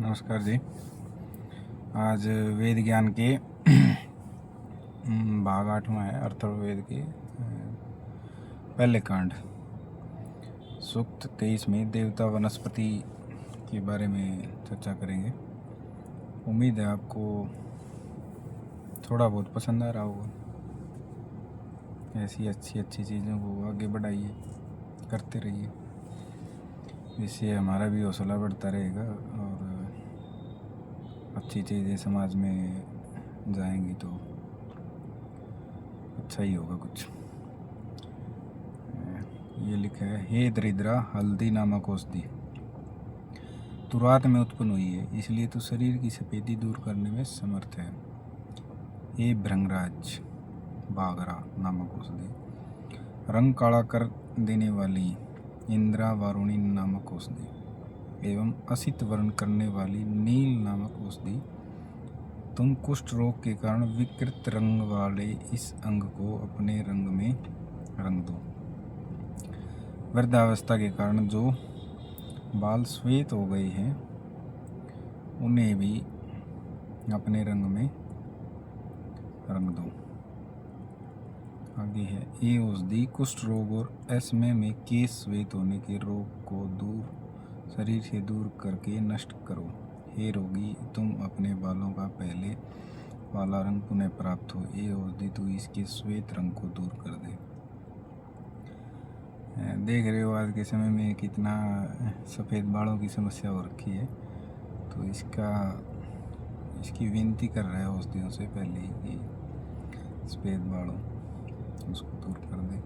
नमस्कार जी। आज वेद ज्ञान के भाग 8वां है अथर्ववेद के पहले कांड सूक्त 23 में देवता वनस्पति के बारे में चर्चा करेंगे। उम्मीद है आपको थोड़ा बहुत पसंद आ रहा होगा। ऐसी अच्छी चीज़ों को आगे बढ़ाइए, करते रहिए, इससे हमारा भी हौसला बढ़ता रहेगा और अच्छी चीज़ें समाज में जाएंगी तो अच्छा ही होगा कुछ। ये लिखा है, हे दरिद्रा, हल्दी नामक औषधि तू रात में उत्पन्न हुई है, इसलिए तू शरीर की सफेदी दूर करने में समर्थ है। हे भृंगराज, बागरा नामक औषधि रंग काला कर देने वाली इंद्रा वारुणी नामक औषधि एवं असित वर्ण करने वाली नील नामक औषधि, तुम कुष्ठ रोग के कारण विकृत रंग वाले इस अंग को अपने रंग में रंग दो। वृद्धावस्था के कारण जो बाल श्वेत हो गए हैं उन्हें भी अपने रंग में रंग दो। आगे है, ये औषधि कुष्ठ रोग और एस्मे में केश श्वेत होने के रोग को शरीर से दूर करके नष्ट करो। हे रोगी, तुम अपने बालों का पहले वाला रंग पुनः प्राप्त हो। ये औषधि तू इसके श्वेत रंग को दूर कर दे। देख रहे हो आज के समय में कितना सफ़ेद बालों की समस्या हो रखी है, तो इसकी विनती कर रहा है औषधियों से पहले ही कि सफ़ेद बालों उसको दूर कर दे।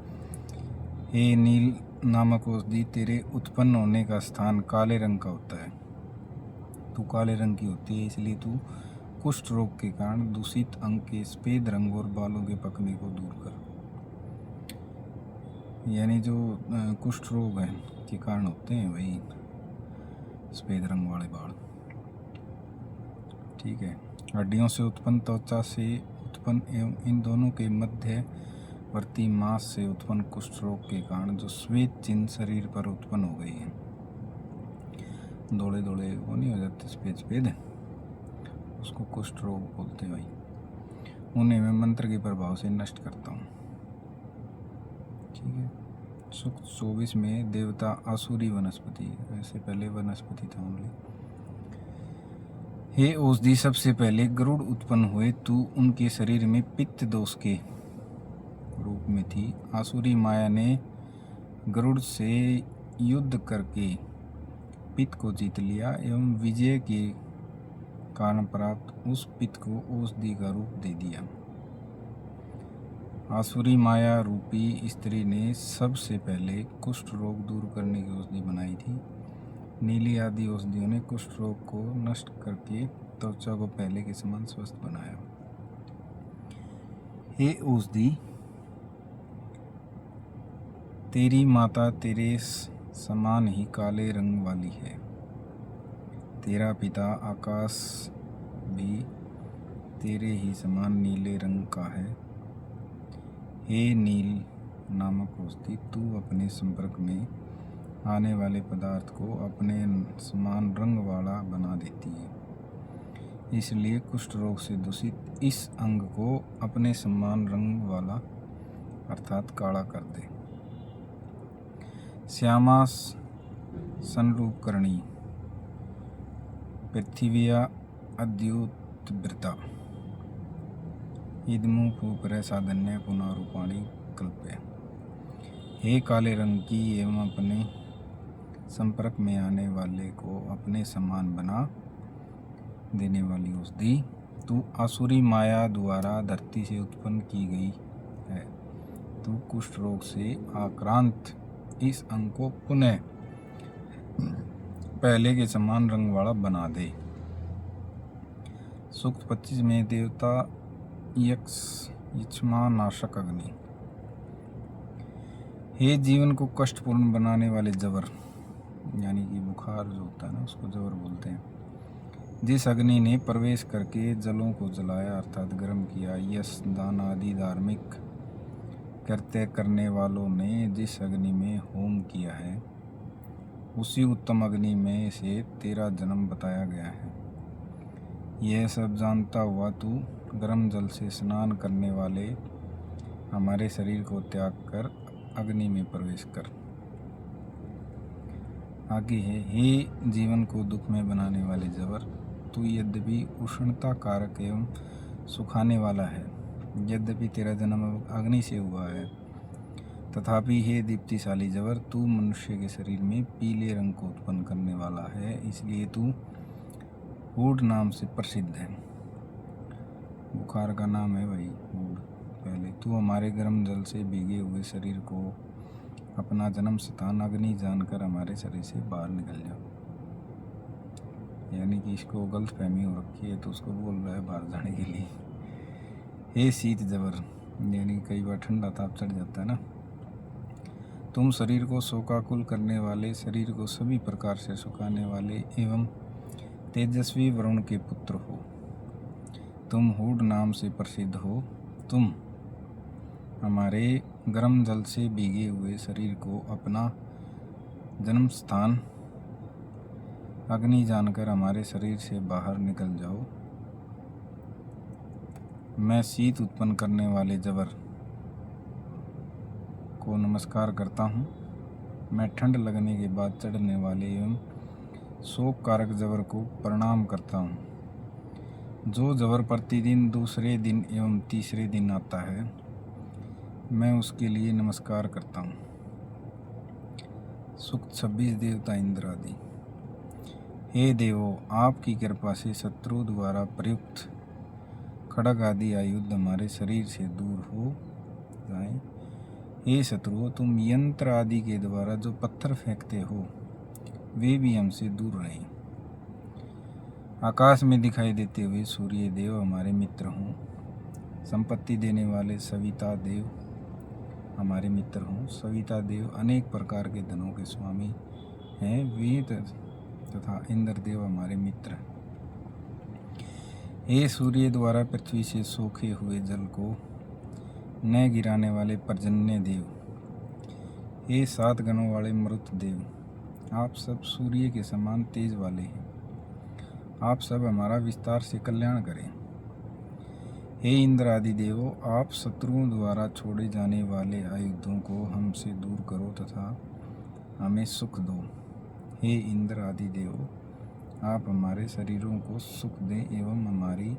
हे नील नामक औषधि, तेरे उत्पन्न होने का स्थान काले रंग का होता है। तू काले रंग की होती है, इसलिए तू कुष्ठ रोग के कारण दूषित अंग के सफ़ेद रंग और बालों के पकने को दूर कर। यानी जो कुष्ठ रोग है के कारण होते हैं वही सफ़ेद रंग वाले बाल। ठीक है। हड्डियों से उत्पन्न, त्वचा से उत्पन्न एवं इन दोनों के मध्यवर्ती मांस से उत्पन्न कुष्ठ रोग के कारण जो श्वेत चिन्ह शरीर पर उत्पन्न हो गई हैं, दौड़े दौड़े वो नहीं हो जाते सफ़ेद, उसको कुष्ठ रोग बोलते हैं भाई। उन्हें मैं मंत्र के प्रभाव से नष्ट करता हूँ। ठीक है। सूक्त 24 में देवता आसुरी वनस्पति, ऐसे पहले वनस्पति था ओनली। हे औषधि, सबसे पहले गरुड़ उत्पन्न हुए, तू उनके शरीर में पित्त दोष के रूप में थी। आसुरी माया ने गरुड़ से युद्ध करके पित्त को जीत लिया एवं विजय के कारण प्राप्त उस पित्त को औषधि का रूप दे दिया। आसुरी माया रूपी स्त्री ने सबसे पहले कुष्ठ रोग दूर करने की औषधि बनाई थी। नीली आदि औषधियों ने कुष्ठ रोग को नष्ट करके त्वचा को पहले के समान स्वस्थ बनाया। हे औषधि, तेरी माता तेरे समान ही काले रंग वाली है। तेरा पिता आकाश भी तेरे ही समान नीले रंग का है। हे नील नामक औषधि, तू अपने संपर्क में आने वाले पदार्थ को अपने समान रंग वाला बना देती है, इसलिए कुष्ठ रोग से दूषित इस अंग को अपने समान रंग वाला अर्थात काला कर दे। श्यामा संरूपकरणी पृथिव्या अद्युतवृता इदमु फूपर साधन्य पुनः रूपाणी कल्प्य। हे काले रंग की एवं अपने संपर्क में आने वाले को अपने समान बना देने वाली औषधि, तू आसुरी माया द्वारा धरती से उत्पन्न की गई है। तू कुष्ठ रोग से आक्रांत इस अंग को पुनः पहले के समान रंग वाला बना दे। सूक्त 25 में देवता यक्ष्मा नाशक अग्नि, हे जीवन को कष्टपूर्ण बनाने वाले जवर, यानी कि बुखार जो होता है ना उसको जवर बोलते हैं, जिस अग्नि ने प्रवेश करके जलों को जलाया अर्थात गर्म किया, यश दान आदि धार्मिक कृत्य करने वालों ने जिस अग्नि में होम किया है, उसी उत्तम अग्नि में से तेरा जन्म बताया गया है। यह सब जानता हुआ तू गर्म जल से स्नान करने वाले हमारे शरीर को त्याग कर अग्नि में प्रवेश कर। आगे है, हे जीवन को दुख में बनाने वाले जबर, तू यद्यपि उष्णता कारक एवं सुखाने वाला है, यद्यपि तेरा जन्म अग्नि से हुआ है, तथापि हे दीप्तिशाली जबर, तू मनुष्य के शरीर में पीले रंग को उत्पन्न करने वाला है, इसलिए तू हूड नाम से प्रसिद्ध है। बुखार का नाम है भाई हूड। पहले तू हमारे गर्म जल से भीगे हुए शरीर को अपना जन्म स्थान अग्नि जानकर हमारे शरीर से बाहर निकल जाओ। यानी कि इसको गलत फहमी हो रखी है तो उसको बोल रहा है बाहर जाने के लिए। हे शीत जबर, यानी कई बार ठंडा ताप चढ़ जाता है ना। तुम शरीर को शोकाकुल करने वाले, शरीर को सभी प्रकार से सुखाने वाले एवं तेजस्वी वरुण के पुत्र हो। तुम हूड नाम से प्रसिद्ध हो। तुम हमारे गर्म जल से भीगे हुए शरीर को अपना जन्म स्थान अग्नि जानकर हमारे शरीर से बाहर निकल जाओ। मैं शीत उत्पन्न करने वाले जबर को नमस्कार करता हूँ। मैं ठंड लगने के बाद चढ़ने वाले एवं शोक कारक जबर को प्रणाम करता हूँ। जो जबर प्रतिदिन दूसरे दिन एवं तीसरे दिन आता है, मैं उसके लिए नमस्कार करता हूँ। सूक्त 26 देवता इंद्र आदि। हे देवो, आपकी कृपा से शत्रु द्वारा प्रयुक्त खड्ग आदि आयुध हमारे शरीर से दूर हो जाए। हे शत्रुओं, तुम यंत्र आदि के द्वारा जो पत्थर फेंकते हो वे भी हमसे दूर रहें। आकाश में दिखाई देते हुए सूर्य देव हमारे मित्र हों। संपत्ति देने वाले सविता देव हमारे मित्र हों। सविता देव अनेक प्रकार के धनों के स्वामी हैं। वेद तथा इंद्र देव हमारे मित्र हैं। हे सूर्य द्वारा पृथ्वी से सोखे हुए जल को न गिराने वाले पर्जन्य देव, हे 7 गणों वाले मरुत देव, आप सब सूर्य के समान तेज वाले हैं। आप सब हमारा विस्तार से कल्याण करें। हे इंद्र आदि देवों, आप शत्रुओं द्वारा छोड़े जाने वाले आयुधों को हमसे दूर करो तथा हमें सुख दो। हे इंद्र आदि देवों, आप हमारे शरीरों को सुख दें एवं हमारी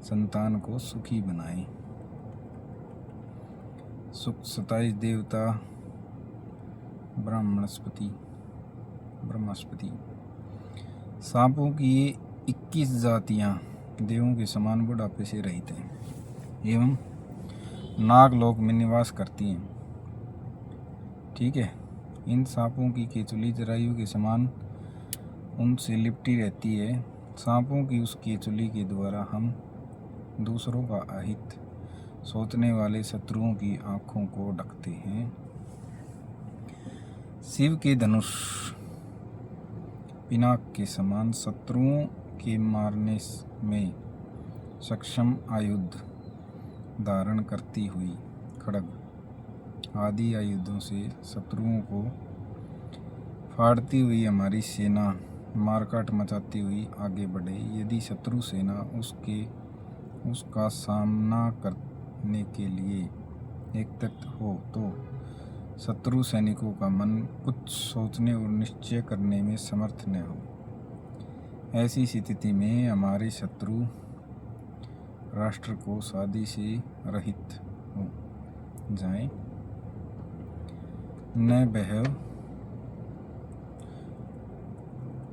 संतान को सुखी बनाएं। सुख 27 देवता ब्रह्मस्पति। सांपों की ये 21 जातियां देवों के समान बुढ़ापे से रहित हैं एवं नागलोक में निवास करती हैं। ठीक है। इन सांपों की केचुली जरायु के समान उनसे लिपटी रहती है। सांपों की उस केचुली के द्वारा हम दूसरों का अहित सोचने वाले शत्रुओं की आँखों को ढकते हैं। शिव के धनुष पिनाक के समान शत्रुओं के मारने में सक्षम आयुध धारण करती हुई खड्ग आदि आयुधों से शत्रुओं को फाड़ती हुई हमारी सेना मारकाट मचाती हुई आगे बढ़े। यदि शत्रु सेना उसका सामना करने के लिए एकत्रित हो तो शत्रु सैनिकों का मन कुछ सोचने और निश्चय करने में समर्थ न हो। ऐसी स्थिति में हमारे शत्रु राष्ट्र को शादी से रहित हो जाएं। न बहव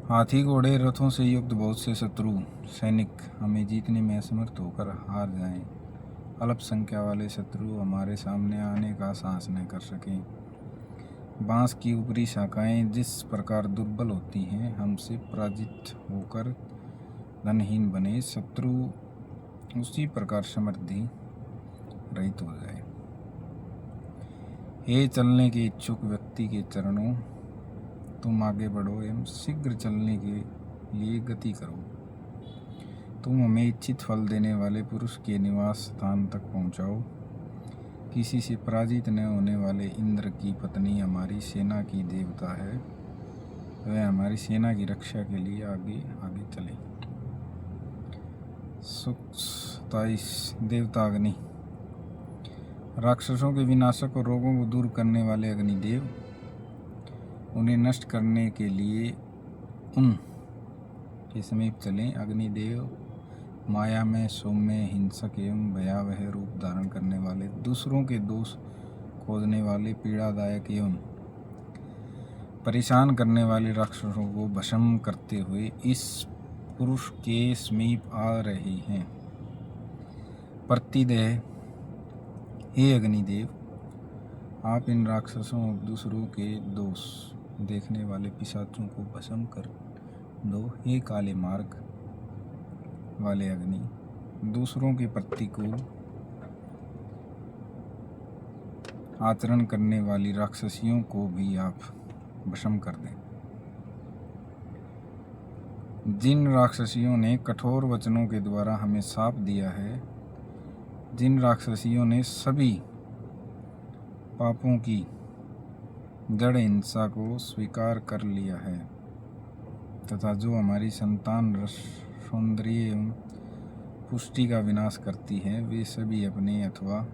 हाथी घोड़े रथों से युक्त बहुत से शत्रु सैनिक हमें जीतने में असमर्थ होकर हार जाएं। अल्पसंख्या वाले शत्रु हमारे सामने आने का साहस न कर सकें। बांस की ऊपरी शाखाएं जिस प्रकार दुर्बल होती हैं, हमसे पराजित होकर धनहीन बने, शत्रु उसी प्रकार समृद्धि रहित हो जाए। हे चलने के इच्छुक व्यक्ति के चरणों, तुम आगे बढ़ो एवं शीघ्र चलने के लिए गति करो। तुम हमें इच्छित फल देने वाले पुरुष के निवास स्थान तक पहुंचाओ। किसी से पराजित न होने वाले इंद्र की पत्नी हमारी सेना की देवता है। वह हमारी सेना की रक्षा के लिए आगे आगे चले। सूक्त 27 देवता अग्नि। राक्षसों के विनाशक और रोगों को दूर करने वाले अग्निदेव, उन्हें नष्ट करने के लिए उन के समीप चलें। अग्निदेव माया में सौम्य, हिंसक एवं भयावह रूप धारण करने वाले, दूसरों के दोष खोजने वाले, पीड़ादायक एवं परेशान करने वाले राक्षसों को भस्म करते हुए इस पुरुष के समीप आ रहे हैं। प्रतिदेह, हे अग्निदेव, आप इन राक्षसों और दूसरों के दोष देखने वाले पिशाचों को भस्म कर दो। हे काले मार्ग वाले अग्नि, दूसरों के प्रतिकूल आचरण करने वाली राक्षसियों को भी आप भस्म कर दें। जिन राक्षसियों ने कठोर वचनों के द्वारा हमें शाप दिया है, जिन राक्षसियों ने सभी पापों की जड़ हिंसा को स्वीकार कर लिया है तथा जो हमारी संतान, रस, सौंदर्य एवं पुष्टि का विनाश करती है, वे सभी अपने अथवा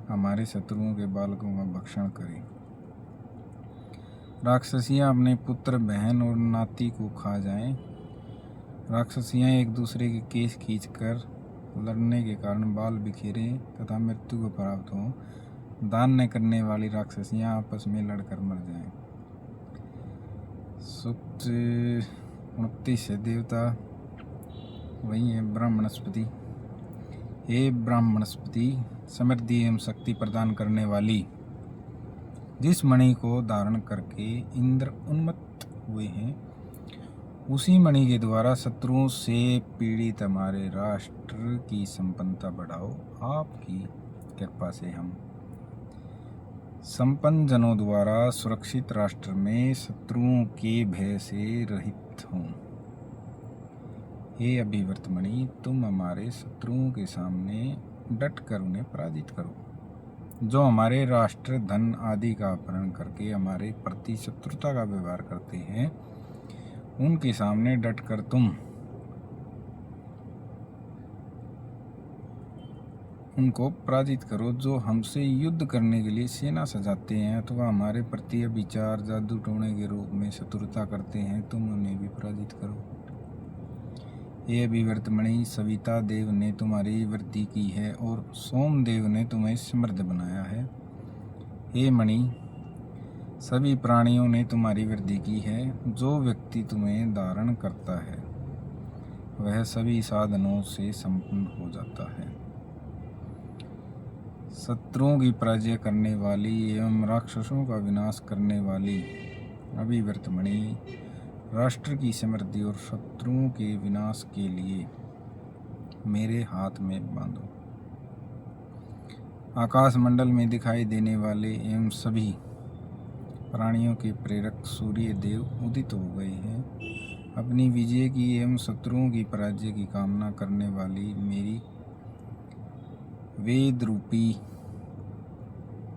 हमारे शत्रुओं के बालकों का भक्षण करें। राक्षसियाँ अपने पुत्र, बहन और नाती को खा जाएं। राक्षसियाँ एक दूसरे के केस खींचकर लड़ने के कारण बाल बिखेरें तथा मृत्यु को प्राप्त हों। दान न करने वाली राक्षसियाँ आपस में लड़कर मर जाएं। सूक्त 29 है देवता, वही है ब्राह्मणस्पति। हे ब्राह्मणस्पति, समृद्धि एवं शक्ति प्रदान करने वाली, जिस मणि को धारण करके इंद्र उन्मत्त हुए हैं, उसी मणि के द्वारा शत्रुओं से पीड़ित हमारे राष्ट्र की संपन्नता बढ़ाओ। आपकी कृपा से हम संपन्न जनों द्वारा सुरक्षित राष्ट्र में शत्रुओं के भय से रहित हों। हे अभिवर्त मणि, तुम हमारे शत्रुओं के सामने डट कर उन्हें पराजित करो। जो हमारे राष्ट्र, धन आदि का अपहरण करके हमारे प्रति शत्रुता का व्यवहार करते हैं, उनके सामने डट कर तुम उनको पराजित करो। जो हमसे युद्ध करने के लिए सेना सजाते हैं अथवा हमारे प्रति विचार, जादू टोने के रूप में शत्रुता करते हैं, तुम उन्हें भी पराजित करो। ये अभिवर्त मणि, सविता देव ने तुम्हारी वृद्धि की है और सोमदेव ने तुम्हें समृद्ध बनाया है। हे मणि, सभी प्राणियों ने तुम्हारी वृद्धि की है। जो व्यक्ति तुम्हें धारण करता है, वह सभी साधनों से संपन्न हो जाता है। शत्रुओं की पराजय करने वाली एवं राक्षसों का विनाश करने वाली अभिवर्त मणि, राष्ट्र की समृद्धि और शत्रुओं के विनाश के लिए मेरे हाथ में बांधो। आकाश मंडल में दिखाई देने वाले एवं सभी प्राणियों के प्रेरक सूर्य देव उदित हो गए हैं। अपनी विजय की एवं शत्रुओं की पराजय की कामना करने वाली मेरी वेद रूपी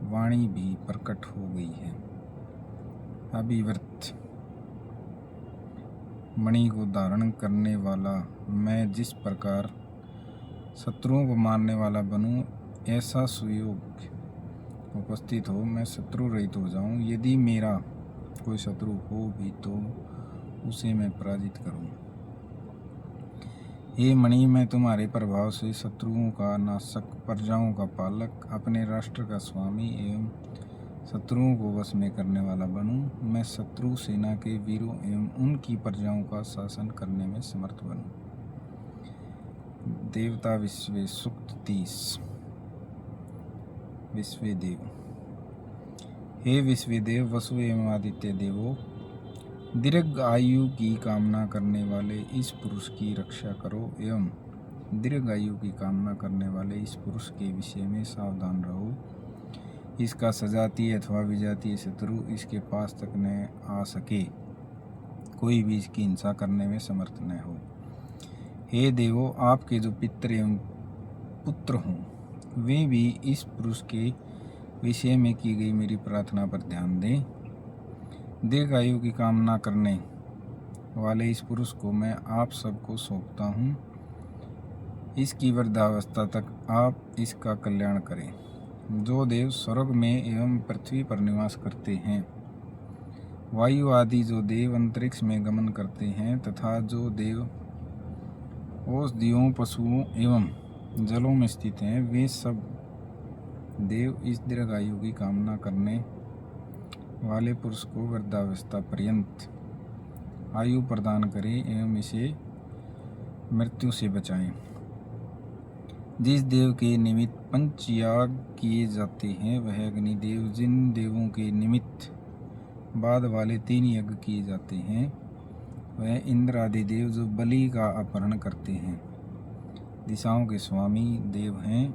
वाणी भी प्रकट हो गई है। अभिवर्त मणि को धारण करने वाला मैं जिस प्रकार शत्रुओं को मारने वाला बनूं, ऐसा सुयोग उपस्थित हो, मैं शत्रु रहित हो जाऊं। यदि मेरा कोई शत्रु हो भी तो उसे मैं पराजित करूं। हे मणि, मैं तुम्हारे प्रभाव से शत्रुओं का नाशक, प्रजाओं का पालक, अपने राष्ट्र का स्वामी एवं शत्रुओं को वश में करने वाला बनूं। मैं शत्रु सेना के वीरों एवं उनकी प्रजाओं का शासन करने में समर्थ बनूं। देवता विश्वे। सूक्त 30। विश्वेदेव। हे विश्वेदेव, वसु एवं आदित्य देवों, दीर्घ आयु की कामना करने वाले इस पुरुष की रक्षा करो एवं दीर्घ आयु की कामना करने वाले इस पुरुष के विषय में सावधान रहो। इसका सजातीय अथवा विजातीय शत्रु इसके पास तक न आ सके, कोई भी इसकी हिंसा करने में समर्थ न हो। हे देवों, आपके जो पितर एवं पुत्र हों, वे भी इस पुरुष के विषय में की गई मेरी प्रार्थना पर ध्यान दें। दीर्घायु की कामना करने वाले इस पुरुष को मैं आप सबको सौंपता हूँ। इसकी वृद्धावस्था तक आप इसका कल्याण करें। जो देव स्वर्ग में एवं पृथ्वी पर निवास करते हैं, वायु आदि जो देव अंतरिक्ष में गमन करते हैं, तथा जो देव औषधियों, पशुओं एवं जलों में स्थित हैं, वे सब देव इस दीर्घायु की कामना करने वाले पुरुष को वृद्धावस्था पर्यंत आयु प्रदान करें एवं इसे मृत्यु से बचाएं। जिस देव के निमित्त पंचयाग किए जाते हैं, वह अग्निदेव, जिन देवों के निमित्त बाद वाले 3 यज्ञ किए जाते हैं, वह इंद्र आदि देव जो बलि का अपहरण करते हैं, दिशाओं के स्वामी देव हैं।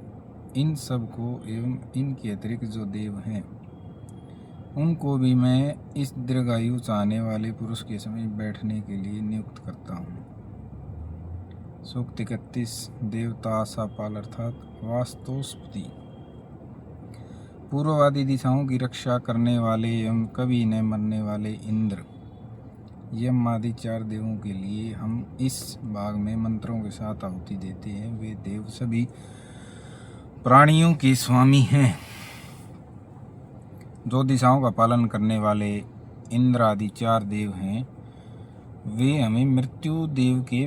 इन सब को एवं इनके अतिरिक्त जो देव हैं, उनको भी मैं इस दीर्घायु चाहने वाले पुरुष के समय बैठने के लिए नियुक्त करता हूँ। सूक्त 31 देवता आशापाल अर्थात वास्तुस्पति। पूर्ववादी दिशाओं की रक्षा करने वाले एवं कभी न मरने वाले इंद्र, यम आदि 4 देवों के लिए हम इस भाग में मंत्रों के साथ आहुति देते हैं। वे देव सभी प्राणियों के स्वामी हैं। जो दिशाओं का पालन करने वाले इंद्र आदि 4 देव हैं, वे हमें मृत्यु देव के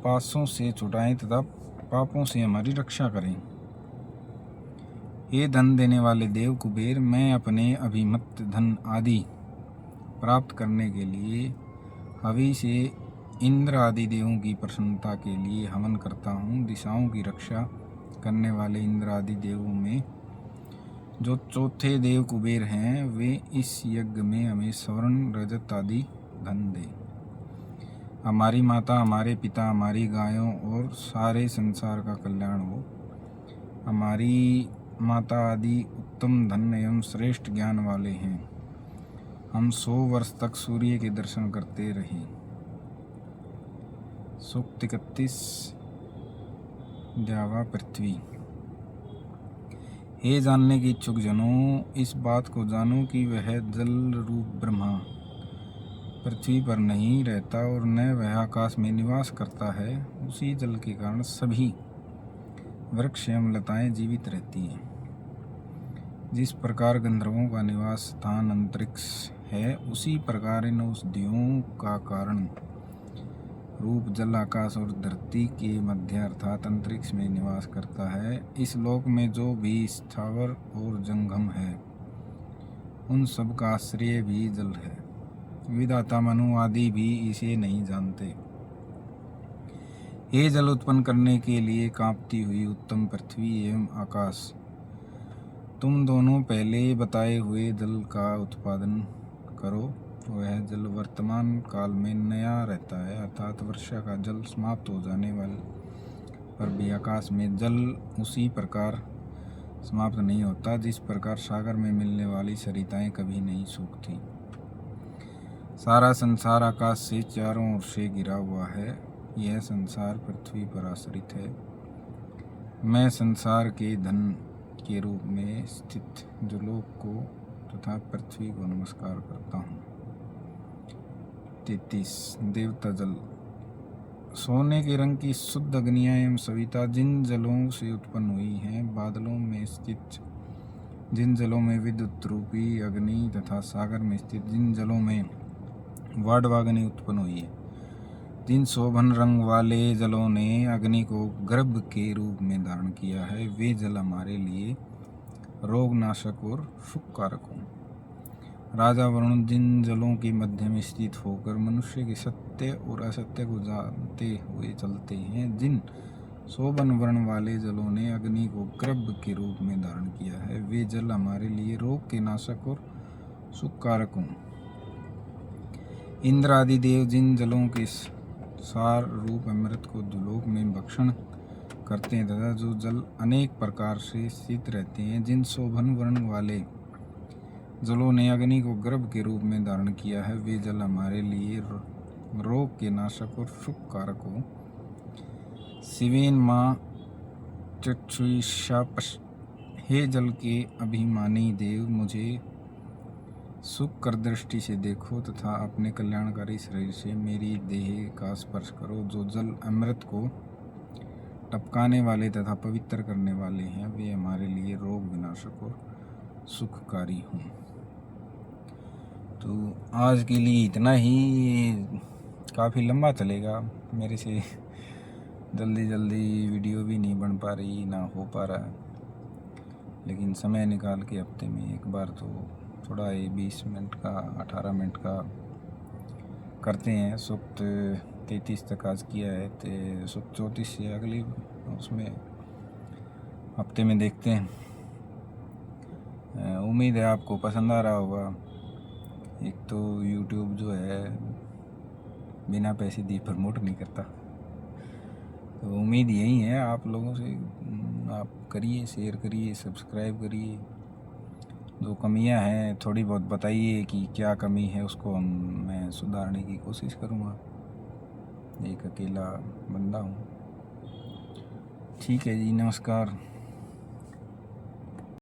पासों से छुड़ाएं तथा पापों से हमारी रक्षा करें। ये धन देने वाले देव कुबेर, मैं अपने अभिमत धन आदि प्राप्त करने के लिए हवि से इंद्र आदि देवों की प्रसन्नता के लिए हवन करता हूँ। दिशाओं की रक्षा करने वाले इंद्र आदि देवों में जो चौथे देव कुबेर हैं, वे इस यज्ञ में हमें स्वर्ण, रजत आदि धन दें। हमारी माता, हमारे पिता, हमारी गायों और सारे संसार का कल्याण हो। हमारी माता आदि उत्तम धन एवं श्रेष्ठ ज्ञान वाले हैं। हम 100 वर्ष तक सूर्य के दर्शन करते रहें। सूक्त 31 द्यावा पृथ्वी। हे जानने के इच्छुक जनों, इस बात को जानो कि वह जल रूप ब्रह्मा पृथ्वी पर नहीं रहता और न वह आकाश में निवास करता है। उसी जल के कारण सभी वृक्ष एवं लताएं जीवित रहती हैं। जिस प्रकार गंधर्वों का निवास स्थान अंतरिक्ष है, उसी प्रकार इन औषधियों का कारण रूप जल, आकाश और धरती के मध्य अर्थात अंतरिक्ष में निवास करता है। इस लोक में जो भी स्थावर और जंगम है, उन सब का आश्रय भी जल है। विधाता मनु आदि भी इसे नहीं जानते। ये जल उत्पन्न करने के लिए कांपती हुई उत्तम पृथ्वी एवं आकाश, तुम दोनों पहले बताए हुए जल का उत्पादन करो। वह जल वर्तमान काल में नया रहता है, अर्थात वर्षा का जल समाप्त हो जाने वाले पर भी आकाश में जल उसी प्रकार समाप्त नहीं होता, जिस प्रकार सागर में मिलने वाली सरिताएं कभी नहीं सूखती। सारा संसार आकाश से चारों ओर से घिरा हुआ है। यह संसार पृथ्वी पर आश्रित है। मैं संसार के धन के रूप में स्थित जलोक को तथा पृथ्वी को नमस्कार करता हूँ। 33 देवता जल। सोने के रंग की शुद्ध अग्नियाँ एवं सविता जिन जलों से उत्पन्न हुई हैं, बादलों में स्थित जिन जलों में विद्युत रूपी अग्नि तथा सागर में स्थित जिन जलों में वाडवाग्नि उत्पन्न हुई है, जिन शोभन रंग वाले जलों ने अग्नि को गर्भ के रूप में धारण किया है, वे जल हमारे लिए रोगनाशक और सुखकारक हों। राजा वरुण जिन जलों के मध्य में स्थित होकर मनुष्य के सत्य और असत्य को जानते हुए चलते हैं, जिन शोभन वर्ण वाले जलों ने अग्नि को गर्भ के रूप में धारण किया है, वे जल हमारे लिए रोग के नाशक और सुखकारक हों। इंद्र आदि देव जिन जलों के सार रूप अमृत को दुलोक में भक्षण करते हैं तथा जो जल अनेक प्रकार से स्थित रहते हैं, जिन शोभन वर्ण वाले जलों ने अग्नि को गर्भ के रूप में धारण किया है, वे जल हमारे लिए रोग के नाशक और सुखकारक हो। शिवेन माँ चक्षुषा। हे जल के अभिमानी देव, मुझे सुख कर दृष्टि से देखो तथा अपने कल्याणकारी शरीर से मेरी देह का स्पर्श करो। जो जल अमृत को टपकाने वाले तथा पवित्र करने वाले हैं वे हमारे लिए रोग विनाशक और सुखकारी हों। तो आज के लिए इतना ही, काफ़ी लंबा चलेगा मेरे से, जल्दी वीडियो भी नहीं बन पा रही ना हो पा रहा है, लेकिन समय निकाल के हफ्ते में एक बार तो थोड़ा ये 20 मिनट का 18 मिनट का करते हैं। सूक्त 33 तक आज किया है, तो सूक्त 34 से अगली उसमें हफ्ते में देखते हैं। उम्मीद है आपको पसंद आ रहा होगा। एक तो YouTube जो है बिना पैसे दिए प्रमोट नहीं करता, तो उम्मीद यही है आप लोगों से, आप करिए, शेयर करिए, सब्सक्राइब करिए। जो कमियां हैं थोड़ी बहुत बताइए कि क्या कमी है, उसको मैं सुधारने की कोशिश करूँगा। एक अकेला बंदा हूँ। ठीक है जी, नमस्कार।